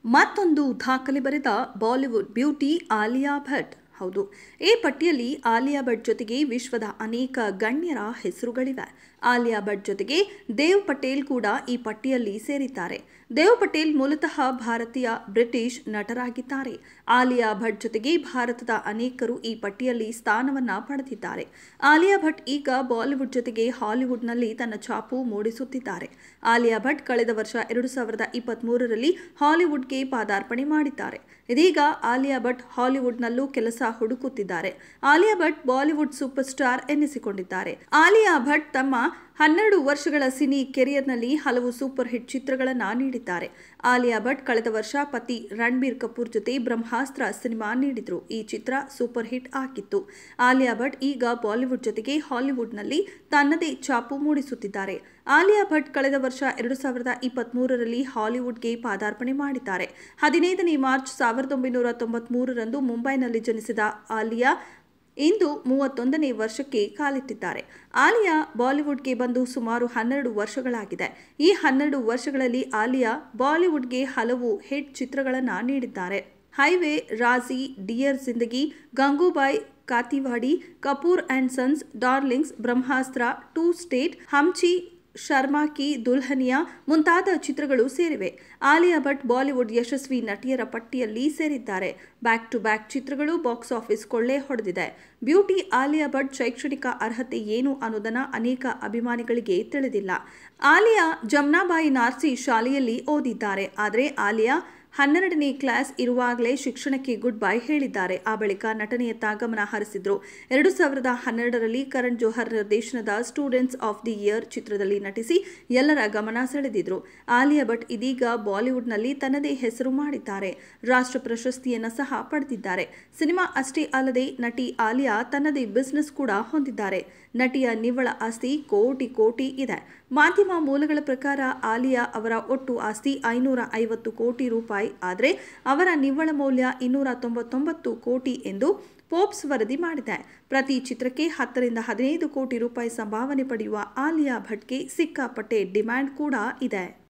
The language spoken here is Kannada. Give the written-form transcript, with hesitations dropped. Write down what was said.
ಮತ್ತೊಂದು ದಾಖಲೆ ಬರೆದ ಬಾಲಿವುಡ್ ಬ್ಯೂಟಿ ಆಲಿಯಾ ಭಟ್. ಹೌದು, ಈ ಪಟ್ಟಿಯಲ್ಲಿ ಆಲಿಯಾ ಭಟ್ ಜೊತೆಗೆ ವಿಶ್ವದ ಅನೇಕ ಗಣ್ಯರ ಹೆಸರುಗಳಿವೆ. ಆಲಿಯಾ ಭಟ್ ಜೊತೆಗೆ ದೇವ್ ಪಟೇಲ್ ಕೂಡ ಈ ಪಟ್ಟಿಯಲ್ಲಿ ಸೇರಿದ್ದಾರೆ. ದೇವ್ ಪಟೇಲ್ ಮೂಲತಃ ಭಾರತೀಯ ಬ್ರಿಟಿಷ್ ನಟರಾಗಿದ್ದಾರೆ. ಆಲಿಯಾ ಭಟ್ ಜೊತೆಗೆ ಭಾರತದ ಅನೇಕರು ಈ ಪಟ್ಟಿಯಲ್ಲಿ ಸ್ಥಾನವನ್ನ ಪಡೆದಿದ್ದಾರೆ. ಆಲಿಯಾ ಭಟ್ ಈಗ ಬಾಲಿವುಡ್ ಜೊತೆಗೆ ಹಾಲಿವುಡ್ನಲ್ಲಿ ತನ್ನ ಛಾಪು ಮೂಡಿಸುತ್ತಿದ್ದಾರೆ. ಆಲಿಯಾ ಭಟ್ ಕಳೆದ ವರ್ಷ 2023ರಲ್ಲಿ ಹಾಲಿವುಡ್ಗೆ ಪಾದಾರ್ಪಣೆ ಮಾಡಿದ್ದಾರೆ. ಇದೀಗ ಆಲಿಯಾ ಭಟ್ ಹಾಲಿವುಡ್ನಲ್ಲೂ ಕೆಲಸ ಹುಡುಕುತ್ತಿದ್ದಾರೆ. Alia Bhatt Bollywood super star ಎನ್ನಿಸಿಕೊಂಡಿದ್ದಾರೆ. ಆಲಿಯಾ ಭಟ್ ತಮ್ಮ 12 ವರ್ಷಗಳ ಸಿನಿ ಕೆರಿಯರ್ನಲ್ಲಿ ಹಲವು ಸೂಪರ್ ಹಿಟ್ ಚಿತ್ರಗಳನ್ನು ನೀಡಿದ್ದಾರೆ. ಆಲಿಯಾ ಭಟ್ ಕಳೆದ ವರ್ಷ ಪತಿ ರಣಬೀರ್ ಕಪೂರ್ ಜೊತೆ ಬ್ರಹ್ಮಾಸ್ತ್ರ ಸಿನಿಮಾ ನೀಡಿದ್ರು. ಈ ಚಿತ್ರ ಸೂಪರ್ ಹಿಟ್ ಆಗಿತ್ತು. ಆಲಿಯಾ ಭಟ್ ಈಗ ಬಾಲಿವುಡ್ ಜೊತೆಗೆ ಹಾಲಿವುಡ್ನಲ್ಲಿ ತನ್ನದೇ ಛಾಪು ಮೂಡಿಸುತ್ತಿದ್ದಾರೆ. ಆಲಿಯಾ ಭಟ್ ಕಳೆದ ವರ್ಷ 2023ರಲ್ಲಿ ಹಾಲಿವುಡ್ಗೆ ಪಾದಾರ್ಪಣೆ ಮಾಡಿದ್ದಾರೆ. 15ನೇ ಮಾರ್ಚ್ 1993ರಂದು ಮುಂಬೈನಲ್ಲಿ ಜನಿಸಿದ ಆಲಿಯಾ ಇಂದು 31ನೇ ವರ್ಷಕ್ಕೆ ಕಾಲಿಟ್ಟಿದ್ದಾರೆ. ಆಲಿಯಾ ಬಾಲಿವುಡ್ಗೆ ಬಂದು ಸುಮಾರು 12 ವರ್ಷಗಳಾಗಿದೆ. ಈ 12 ವರ್ಷಗಳಲ್ಲಿ ಆಲಿಯಾ ಬಾಲಿವುಡ್ಗೆ ಹಲವು ಹಿಟ್ ಚಿತ್ರಗಳನ್ನು ನೀಡಿದ್ದಾರೆ. Highway, Raazi, dear Zindagi, Gangubai Kathiawadi, Kapoor and sons, darlings, Brahmastra, two state, ಹಮ್ಚಿ, ಶರ್ಮಾ ಕಿ ದುಲ್ಹನಿಯಾ ಮುಂತಾದ ಚಿತ್ರಗಳು ಸೇರಿವೆ. ಆಲಿಯಾ ಭಟ್ ಬಾಲಿವುಡ್ ಯಶಸ್ವಿ ನಟಿಯರ ಪಟ್ಟಿಯಲ್ಲಿ ಸೇರಿದ್ದಾರೆ. ಬ್ಯಾಕ್ ಟು ಬ್ಯಾಕ್ ಚಿತ್ರಗಳು ಬಾಕ್ಸ್ ಆಫೀಸ್ ಕೊಳ್ಳೆ ಹೊಡೆದಿದೆ. ಬ್ಯೂಟಿ ಆಲಿಯಾ ಭಟ್ ಶೈಕ್ಷಣಿಕ ಅರ್ಹತೆ ಏನು ಅನ್ನೋದನ್ನ ಅನೇಕ ಅಭಿಮಾನಿಗಳಿಗೆ ತಿಳಿದಿಲ್ಲ. ಆಲಿಯಾ ಜಮ್ನಾಬಾಯಿ ನಾರ್ಸಿ ಶಾಲೆಯಲ್ಲಿ ಓದಿದ್ದಾರೆ. ಆದರೆ ಆಲಿಯಾ 12ನೇ ಕ್ಲಾಸ್ ಇರುವಾಗಲೇ ಶಿಕ್ಷಣಕ್ಕೆ ಗುಡ್ ಬೈ ಹೇಳಿದ್ದಾರೆ. ಆ ಬಳಿಕ ನಟನೆಯತ್ತ ಗಮನ ಹರಿಸಿದ್ರು. 2012ರಲ್ಲಿ ಕರಣ್ ಜೋಹರ್ ನಿರ್ದೇಶನದ ಸ್ಟೂಡೆಂಟ್ಸ್ ಆಫ್ ದಿ ಇಯರ್ ಚಿತ್ರದಲ್ಲಿ ನಟಿಸಿ ಎಲ್ಲರ ಗಮನ ಸೆಳೆದಿದ್ರು. ಆಲಿಯಾ ಭಟ್ ಇದೀಗ ಬಾಲಿವುಡ್ನಲ್ಲಿ ತನ್ನದೇ ಹೆಸರು ಮಾಡಿದ್ದಾರೆ. ರಾಷ್ಟ್ರ ಪ್ರಶಸ್ತಿಯನ್ನು ಸಹ ಪಡೆದಿದ್ದಾರೆ. ಸಿನಿಮಾ ಅಷ್ಟೇ ಅಲ್ಲದೆ ನಟಿ ಆಲಿಯಾ ತನ್ನದೇ ಬಿಸ್ನೆಸ್ ಕೂಡ ಹೊಂದಿದ್ದಾರೆ. ನಟಿಯ ನಿವ್ವಳ ಆಸ್ತಿ ಕೋಟಿ ಇದೆ. ಮಾಧ್ಯಮ ಮೂಲಗಳ ಪ್ರಕಾರ ಆಲಿಯಾ ಅವರ ಒಟ್ಟು ಆಸ್ತಿ 550 ಕೋಟಿ ರೂಪಾಯಿ. ಆದರೆ ಅವರ ನಿವ್ವಳ ಮೌಲ್ಯ 299 ಕೋಟಿ ಎಂದು ಫೋರ್ಬ್ಸ್ ವರದಿ ಮಾಡಿದೆ. ಪ್ರತಿ ಚಿತ್ರಕ್ಕೆ 10 ರಿಂದ 15 ಕೋಟಿ ರೂಪಾಯಿ ಸಂಭಾವನೆ ಪಡೆಯುವ ಆಲಿಯಾ ಭಟ್ಗೆ ಸಿಕ್ಕಾಪಟ್ಟೆ ಡಿಮ್ಯಾಂಡ್ ಕೂಡ ಇದೆ.